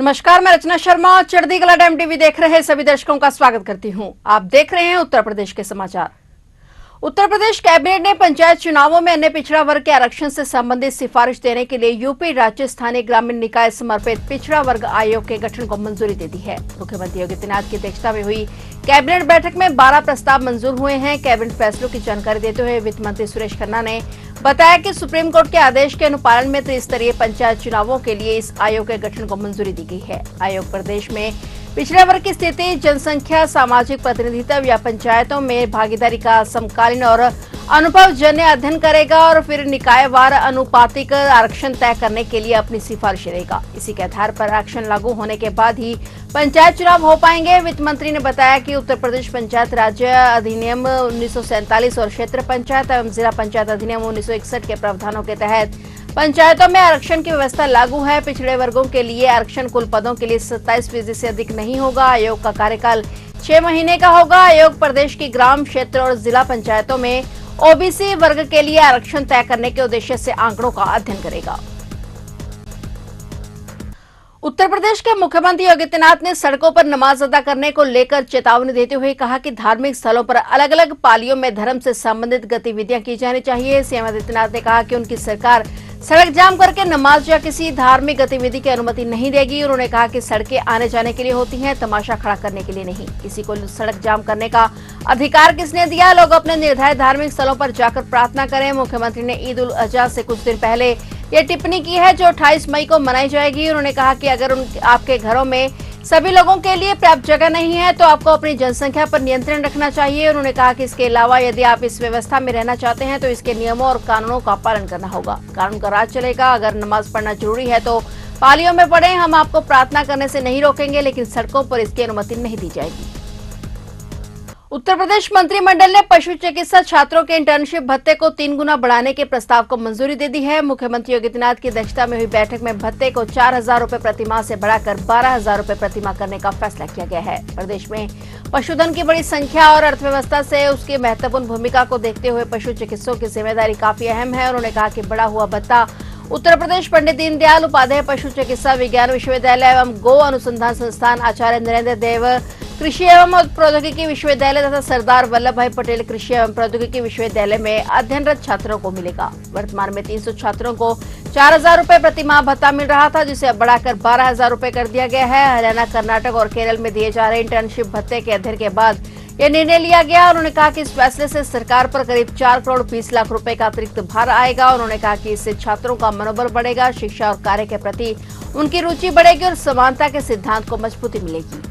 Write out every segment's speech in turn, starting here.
नमस्कार, मैं रचना शर्मा। चढ़ती कला टाइम टीवी देख रहे सभी दर्शकों का स्वागत करती हूं। आप देख रहे हैं उत्तर प्रदेश के समाचार। उत्तर प्रदेश कैबिनेट ने पंचायत चुनावों में अन्य पिछड़ा वर्ग के आरक्षण से संबंधित सिफारिश देने के लिए यूपी राज्य स्थानीय ग्रामीण निकाय समर्पित पिछड़ा वर्ग आयोग के गठन को मंजूरी दे दी है। मुख्यमंत्री योगी आदित्यनाथ की अध्यक्षता में हुई कैबिनेट बैठक में 12 प्रस्ताव मंजूर हुए हैं। कैबिनेट फैसलों की जानकारी देते हुए वित्त मंत्री सुरेश खन्ना ने बताया कि सुप्रीम कोर्ट के आदेश के अनुपालन में त्रिस्तरीय पंचायत चुनावों के लिए इस आयोग के गठन को मंजूरी दी गई है। आयोग प्रदेश में पिछड़े वर्ग की स्थिति, जनसंख्या, सामाजिक प्रतिनिधित्व या पंचायतों में भागीदारी का समकालीन और अनुभवजन्य अध्ययन करेगा और फिर निकायवार अनुपातिक आरक्षण तय करने के लिए अपनी सिफारिश देगा। इसी के आधार पर आरक्षण लागू होने के बाद ही पंचायत चुनाव हो पाएंगे। वित्त मंत्री ने बताया कि उत्तर प्रदेश पंचायत राज्य अधिनियम 1947 और क्षेत्र पंचायत एवं जिला पंचायत अधिनियम 1961 के प्रावधानों के तहत पंचायतों में आरक्षण की व्यवस्था लागू है। पिछड़े वर्गों के लिए आरक्षण कुल पदों के लिए 27% से अधिक नहीं होगा। आयोग का कार्यकाल 6 महीने का होगा। आयोग प्रदेश की ग्राम, क्षेत्र और जिला पंचायतों में ओबीसी वर्ग के लिए आरक्षण तय करने के उद्देश्य से आंकड़ों का अध्ययन करेगा। उत्तर प्रदेश के मुख्यमंत्री योगी आदित्यनाथ ने सड़कों पर नमाज अदा करने को लेकर चेतावनी देते हुए कहा कि धार्मिक स्थलों पर अलग अलग पालियों में धर्म से संबंधित गतिविधियां की जानी चाहिए। सीएम आदित्यनाथ ने कहा कि उनकी सरकार सड़क जाम करके नमाज या किसी धार्मिक गतिविधि की अनुमति नहीं देगी। उन्होंने कहा कि सड़कें आने जाने के लिए होती हैं, तमाशा खड़ा करने के लिए नहीं। किसी को सड़क जाम करने का अधिकार किसने दिया? लोग अपने निर्धारित धार्मिक स्थलों पर जाकर प्रार्थना करें। मुख्यमंत्री ने ईद उल अजहा से कुछ दिन पहले ये टिप्पणी की है जो 28 मई को मनाई जाएगी। उन्होंने कहा कि अगर आपके घरों में सभी लोगों के लिए पर्याप्त जगह नहीं है तो आपको अपनी जनसंख्या पर नियंत्रण रखना चाहिए। उन्होंने कहा कि इसके अलावा यदि आप इस व्यवस्था में रहना चाहते हैं तो इसके नियमों और कानूनों का पालन करना होगा। कानून का राज चलेगा। अगर नमाज पढ़ना जरूरी है तो पालियों में पढ़ें। हम आपको प्रार्थना करने से नहीं रोकेंगे, लेकिन सड़कों पर इसकी अनुमति नहीं दी जाएगी। उत्तर प्रदेश मंत्रिमंडल ने पशु चिकित्सा छात्रों के इंटर्नशिप भत्ते को 3 गुना बढ़ाने के प्रस्ताव को मंजूरी दे दी है। मुख्यमंत्री योगी आदित्यनाथ की अध्यक्षता में हुई बैठक में भत्ते को 4,000 रुपए प्रतिमाह से बढ़ाकर 12,000 रुपए प्रतिमाह करने का फैसला किया गया है। प्रदेश में पशुधन की बड़ी संख्या और अर्थव्यवस्था से उसकी महत्वपूर्ण भूमिका को देखते हुए पशु चिकित्सकों की जिम्मेदारी काफी अहम है। उन्होंने कहा कि बढ़ा हुआ भत्ता उत्तर प्रदेश पंडित दीनदयाल उपाध्याय पशु चिकित्सा विज्ञान विश्वविद्यालय एवं गो अनुसंधान संस्थान, आचार्य नरेंद्र देव कृषि एवं प्रौद्योगिकी विश्वविद्यालय तथा सरदार वल्लभ भाई पटेल कृषि एवं प्रौद्योगिकी विश्वविद्यालय में अध्ययनरत छात्रों को मिलेगा। वर्तमान में 300 छात्रों को 4,000 रुपए प्रतिमाह भत्ता मिल रहा था, जिसे अब बढ़ाकर 12,000 रुपए कर दिया गया है। हरियाणा, कर्नाटक और केरल में दिए जा रहे इंटर्नशिप भत्ते के अध्ययन के बाद यह निर्णय लिया गया। उन्होंने कहा कि इस फैसले से सरकार पर करीब 4 करोड़ 20 लाख रुपए का अतिरिक्त भार आएगा। उन्होंने कहा कि इससे छात्रों का मनोबल बढ़ेगा, शिक्षा और कार्य के प्रति उनकी रुचि बढ़ेगी और समानता के सिद्धांत को मजबूती मिलेगी।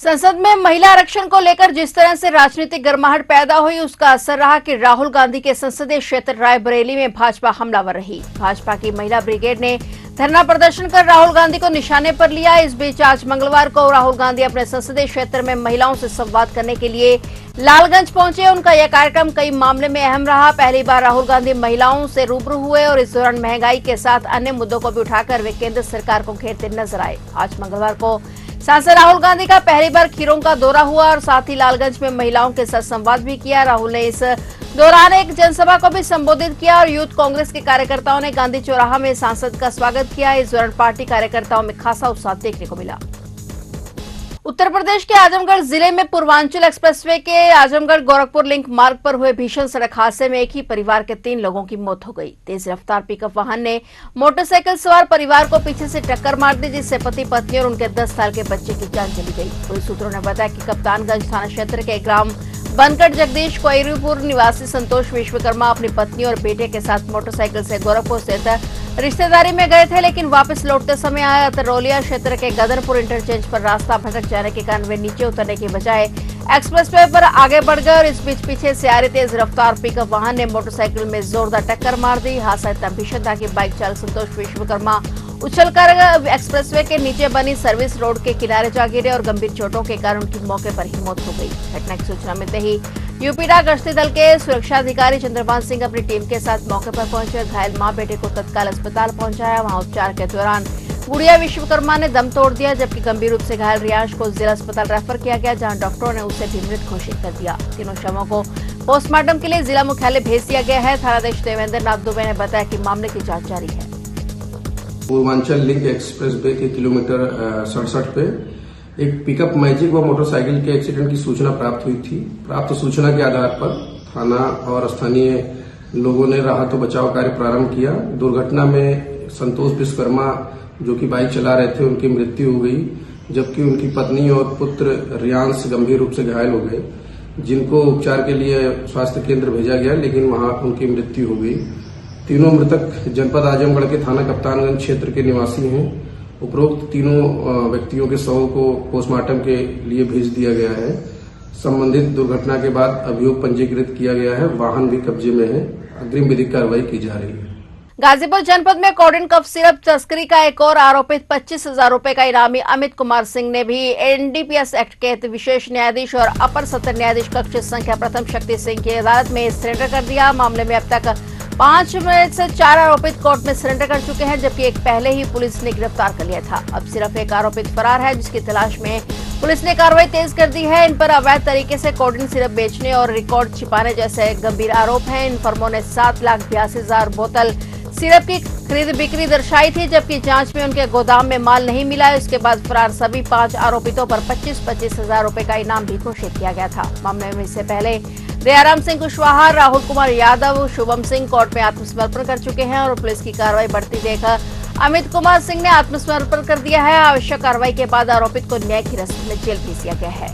संसद में महिला आरक्षण को लेकर जिस तरह से राजनीतिक गर्माहट पैदा हुई, उसका असर रहा कि राहुल गांधी के संसदीय क्षेत्र रायबरेली में भाजपा हमलावर रही। भाजपा की महिला ब्रिगेड ने धरना प्रदर्शन कर राहुल गांधी को निशाने पर लिया। इस बीच आज मंगलवार को राहुल गांधी अपने संसदीय क्षेत्र में महिलाओं से संवाद करने के लिए लालगंज पहुंचे। उनका यह कार्यक्रम कई मामले में अहम रहा। पहली बार राहुल गांधी महिलाओं से रूबरू हुए और इस दौरान महंगाई के साथ अन्य मुद्दों को भी उठाकर वे केंद्र सरकार को घेरते नजर आए। आज मंगलवार को सांसद राहुल गांधी का पहली बार खीरों का दौरा हुआ और साथ ही लालगंज में महिलाओं के साथ संवाद भी किया। राहुल ने इस दौरान एक जनसभा को भी संबोधित किया और यूथ कांग्रेस के कार्यकर्ताओं ने गांधी चौराहा में सांसद का स्वागत किया। इस दौरान पार्टी कार्यकर्ताओं में खासा उत्साह देखने को मिला। उत्तर प्रदेश के आजमगढ़ जिले में पूर्वांचल एक्सप्रेसवे के आजमगढ़ गोरखपुर लिंक मार्ग पर हुए भीषण सड़क हादसे में एक ही परिवार के 3 लोगों की मौत हो गई। तेज रफ्तार पिकअप वाहन ने मोटरसाइकिल सवार परिवार को पीछे से टक्कर मार दी, जिससे पति पत्नी और उनके 10 साल के बच्चे की जान चली गई। पुलिस सूत्रों ने बताया कि कप्तानगंज थाना क्षेत्र के ग्राम बनकट जगदीश कोयरीपुर निवासी संतोष विश्वकर्मा अपनी पत्नी और बेटे के साथ मोटरसाइकिल से गोरखपुर स्थित रिश्तेदारी में गए थे, लेकिन वापस लौटते समय आया अतरौलिया क्षेत्र के गदनपुर इंटरचेंज पर रास्ता भटक जाने के कारण वे नीचे उतरने के बजाय एक्सप्रेसवे पर आगे बढ़ गए और इस बीच पीछे से आ रही तेज रफ्तार पिकअप वाहन ने मोटरसाइकिल में जोरदार टक्कर मार दी। हादसा इतना भीषण था कि बाइक चालक संतोष विश्वकर्मा उछलकर एक्सप्रेसवे के नीचे बनी सर्विस रोड के किनारे जा गिरे और गंभीर चोटों के कारण उनकी मौके पर ही मौत हो गई। घटना की सूचना मिलते ही यूपीडा गश्ती दल के सुरक्षा अधिकारी चंद्रभान सिंह अपनी टीम के साथ मौके पर पहुंचे। घायल मां बेटे को तत्काल अस्पताल पहुंचाया। वहां उपचार के दौरान गुड़िया विश्वकर्मा ने दम तोड़ दिया, जबकि गंभीर रूप से घायल रियांश को जिला अस्पताल रेफर किया गया, जहां डॉक्टरों ने उसे भी मृत घोषित कर दिया। तीनों शवों को पोस्टमार्टम के लिए जिला मुख्यालय भेज दिया गया है। थानाध्यक्ष देवेंद्र नाथ दुबे ने बताया कि मामले की जांच जारी है। पूर्वांचल लिंक एक्सप्रेस वे के किलोमीटर 67 पे एक पिकअप मैजिक व मोटरसाइकिल के एक्सीडेंट की सूचना प्राप्त हुई थी। प्राप्त सूचना के आधार पर थाना और स्थानीय लोगों ने राहत व बचाव कार्य प्रारंभ किया। दुर्घटना में संतोष विश्वकर्मा जो कि बाइक चला रहे थे उनकी मृत्यु हो गई, जबकि उनकी पत्नी और पुत्र रियांश गंभीर रूप से घायल हो गए, जिनको उपचार के लिए स्वास्थ्य केंद्र भेजा गया, लेकिन वहां उनकी मृत्यु हो गई। तीनों मृतक जनपद आजमगढ़ के थाना कप्तानगंज क्षेत्र के निवासी हैं। उपरोक्त तीनों व्यक्तियों के शवों को पोस्टमार्टम के लिए भेज दिया गया है। संबंधित दुर्घटना के बाद अभियोग पंजीकृत किया गया है। वाहन भी कब्जे में है। अग्रिम विधिक कार्रवाई की जा रही है। गाजीपुर जनपद में कोडेन कफ सिरप तस्करी का एक और आरोपित 25,000 रुपए का इनामी अमित कुमार सिंह ने भी एनडीपीएस एक्ट के विशेष न्यायाधीश और अपर सत्र न्यायाधीश कक्ष संख्या प्रथम शक्ति सिंह की अदालत में सरेंडर कर दिया। मामले में अब तक 5 में से 4 आरोपित कोर्ट में सरेंडर कर चुके हैं, जबकि एक पहले ही पुलिस ने गिरफ्तार कर लिया था। अब सिर्फ एक आरोपित फरार है, जिसकी तलाश में पुलिस ने कार्रवाई तेज कर दी है। इन पर अवैध तरीके से कोडेन सिरप बेचने और रिकॉर्ड छिपाने जैसे गंभीर आरोप हैं। इन फर्मों ने 7,82,000 बोतल सिरप की खरीद बिक्री दर्शाई थी, जबकि जांच में उनके गोदाम में माल नहीं मिला है। उसके बाद फरार सभी 5 आरोपितों पर 25,000 रुपए का इनाम भी घोषित किया गया था। मामले में इससे पहले दयाराम सिंह कुशवाहा, राहुल कुमार यादव, शुभम सिंह कोर्ट में आत्मसमर्पण कर चुके हैं और पुलिस की कार्रवाई बढ़ती देख अमित कुमार सिंह ने आत्मसमर्पण कर दिया है। आवश्यक कार्रवाई के बाद आरोपित को न्यायिक हिरासत में जेल भेज दिया गया है।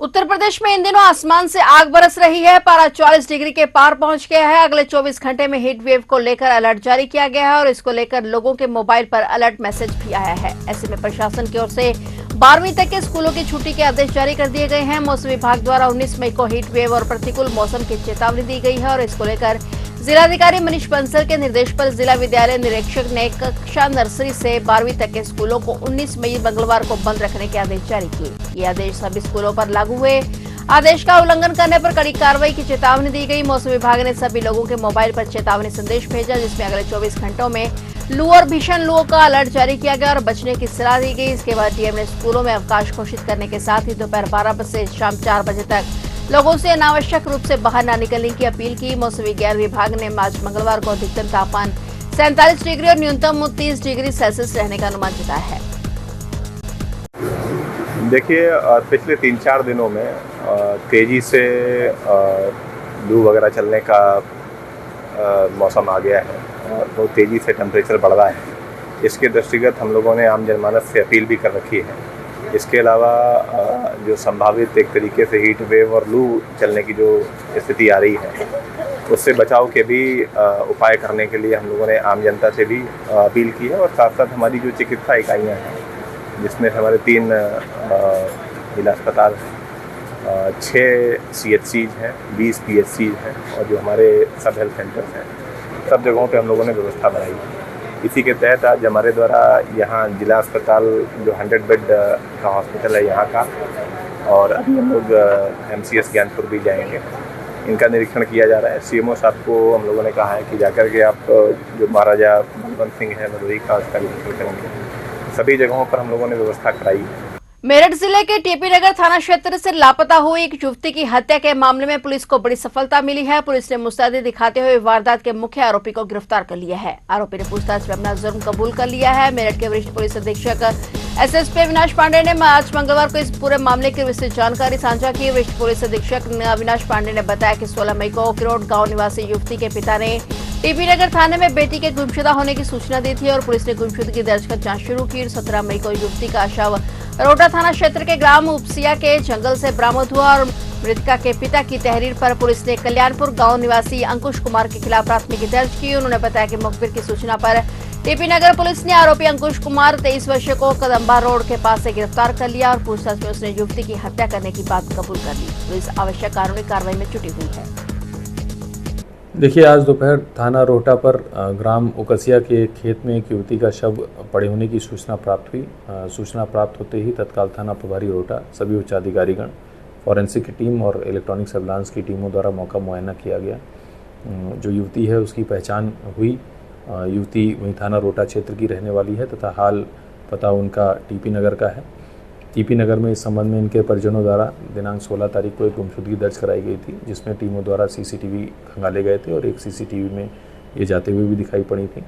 उत्तर प्रदेश में इन दिनों आसमान से आग बरस रही है। पारा 40 डिग्री के पार पहुंच गया है। अगले 24 घंटे में हीट वेव को लेकर अलर्ट जारी किया गया है और इसको लेकर लोगों के मोबाइल पर अलर्ट मैसेज भी आया है। ऐसे में प्रशासन की ओर से 12वीं तक के स्कूलों की छुट्टी के आदेश जारी कर दिए गए हैं। मौसम विभाग द्वारा 19 मई को हीट वेव और प्रतिकूल मौसम की चेतावनी दी गई है और इसको लेकर जिलाधिकारी मनीष बंसल के निर्देश पर जिला विद्यालय निरीक्षक ने कक्षा नर्सरी से 12वीं तक के स्कूलों को 19 मई मंगलवार को बंद रखने के आदेश जारी किए। ये आदेश सभी स्कूलों पर लागू हुए। आदेश का उल्लंघन करने पर कड़ी कार्रवाई की चेतावनी दी गई। मौसम विभाग ने सभी लोगों के मोबाइल पर चेतावनी संदेश भेजा, जिसमें अगले 24 घंटों में लू और भीषण लू का अलर्ट जारी किया गया और बचने की सलाह दी गई। इसके बाद डीएम ने स्कूलों में अवकाश घोषित करने के साथ ही दोपहर 12 बजे से शाम 4 बजे तक लोगों से अनावश्यक रूप से बाहर न निकलने की अपील की। मौसम विज्ञान विभाग ने आज मंगलवार को अधिकतम तापमान 47 डिग्री और न्यूनतम 30 डिग्री सेल्सियस रहने का अनुमान जताया है। देखिए, पिछले 3-4 दिनों में तेजी से लू वगैरह चलने का मौसम आ गया है और बहुत तेज़ी से टेम्परेचर बढ़ रहा है। इसके दृष्टिगत हम लोगों ने आम जनमानस से अपील भी कर रखी है। इसके अलावा जो संभावित एक तरीके से हीट वेव और लू चलने की जो स्थिति आ रही है, उससे बचाव के भी उपाय करने के लिए हम लोगों ने आम जनता से भी अपील की है और साथ साथ हमारी जो चिकित्सा इकाइयाँ हैं, जिसमें हमारे 3 जिला अस्पताल हैं, 6 CHCs हैं, 20 PHCs हैं और जो हमारे सब हेल्थ सेंटर्स हैं, सब जगहों पे हम लोगों ने व्यवस्था बनाई है। इसी के तहत आज हमारे द्वारा यहाँ जिला अस्पताल जो 100 बेड का हॉस्पिटल है यहाँ का, और अभी हम लोग MCS ज्ञानपुर भी जाएंगे। इनका निरीक्षण किया जा रहा है। CMO साहब को हम लोगों ने कहा है कि जाकर के आप जो महाराजा बलवंत सिंह है भदोही का, उसका निरीक्षण करेंगे। सभी जगहों पर हम लोगों ने व्यवस्था कराई है। मेरठ जिले के टीपी नगर थाना क्षेत्र से लापता हुई एक युवती की हत्या के मामले में पुलिस को बड़ी सफलता मिली है। पुलिस ने मुस्तैदी दिखाते हुए वारदात के मुख्य आरोपी को गिरफ्तार कर लिया है। आरोपी ने पूछताछ में अपना जुर्म कबूल कर लिया है। मेरठ के वरिष्ठ पुलिस अधीक्षक SSP अविनाश पांडे ने आज मंगलवार को इस पूरे मामले की विस्तृत जानकारी साझा की। वरिष्ठ पुलिस अधीक्षक अविनाश पांडे ने बताया कि 16 मई को किरोड़ गाँव निवासी युवती के पिता ने टीपी नगर थाने में बेटी के गुमशुदा होने की सूचना दी थी और पुलिस ने गुमशुदगी दर्ज कर जांच शुरू की। 17 मई को युवती का शव रोटा थाना क्षेत्र के ग्राम उपसिया के जंगल से बरामद हुआ और मृतका के पिता की तहरीर पर पुलिस ने कल्याणपुर गांव निवासी अंकुश कुमार के खिलाफ प्राथमिकी दर्ज की। उन्होंने बताया कि मुखबिर की सूचना पर टीपी नगर पुलिस ने आरोपी अंकुश कुमार 23 वर्षीय को कदम्बा रोड के पास से गिरफ्तार कर लिया और पूछताछ में उसने युवती की हत्या करने की बात कबूल कर ली। पुलिस आवश्यक कानूनी कार्रवाई में जुटी हुई है। देखिए, आज दोपहर थाना रोहटा पर ग्राम उकसिया के खेत में एक युवती का शव पड़े होने की सूचना प्राप्त हुई। सूचना प्राप्त होते ही तत्काल थाना प्रभारी रोहटा, सभी उच्च अधिकारीगण, फॉरेंसिक की टीम और इलेक्ट्रॉनिक सर्विलांस की टीमों द्वारा मौका मुआयना किया गया। जो युवती है उसकी पहचान हुई। युवती वहीं थाना रोहटा क्षेत्र की रहने वाली है तथा हाल पता उनका टीपी नगर का है। टीपी नगर में इस संबंध में इनके परिजनों द्वारा दिनांक 16 तारीख को एक गुमशुदगी दर्ज कराई गई थी, जिसमें टीमों द्वारा CCTV खंगाले गए थे और एक CCTV में ये जाते हुए भी दिखाई पड़ी थी।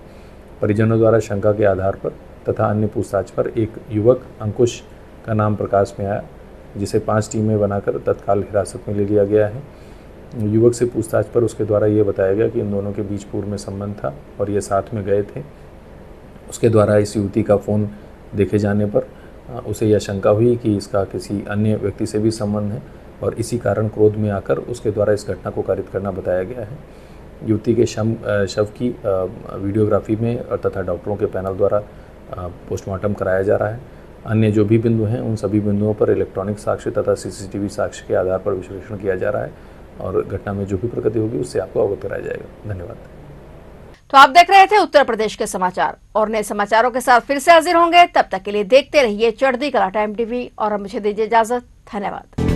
परिजनों द्वारा शंका के आधार पर तथा अन्य पूछताछ पर एक युवक अंकुश का नाम प्रकाश में आया, जिसे 5 टीमें बनाकर तत्काल हिरासत में ले लिया गया है। युवक से पूछताछ पर उसके द्वारा ये बताया गया कि इन दोनों के बीच पूर्व में संबंध था और ये साथ में गए थे। उसके द्वारा इस युवती का फ़ोन देखे जाने पर उसे यह शंका हुई कि इसका किसी अन्य व्यक्ति से भी संबंध है और इसी कारण क्रोध में आकर उसके द्वारा इस घटना को कारित करना बताया गया है। युवती के शव की वीडियोग्राफी में और तथा डॉक्टरों के पैनल द्वारा पोस्टमार्टम कराया जा रहा है। अन्य जो भी बिंदु हैं उन सभी बिंदुओं पर इलेक्ट्रॉनिक साक्ष्य तथा सीसीटीवी साक्ष्य के आधार पर विश्लेषण किया जा रहा है और घटना में जो भी प्रगति होगी उससे आपको अवगत कराया जाएगा। धन्यवाद। तो आप देख रहे थे उत्तर प्रदेश के समाचार और नए समाचारों के साथ फिर से हाजिर होंगे। तब तक के लिए देखते रहिए चढ़ती कला टाइम टीवी और मुझे दीजिए इजाजत। धन्यवाद।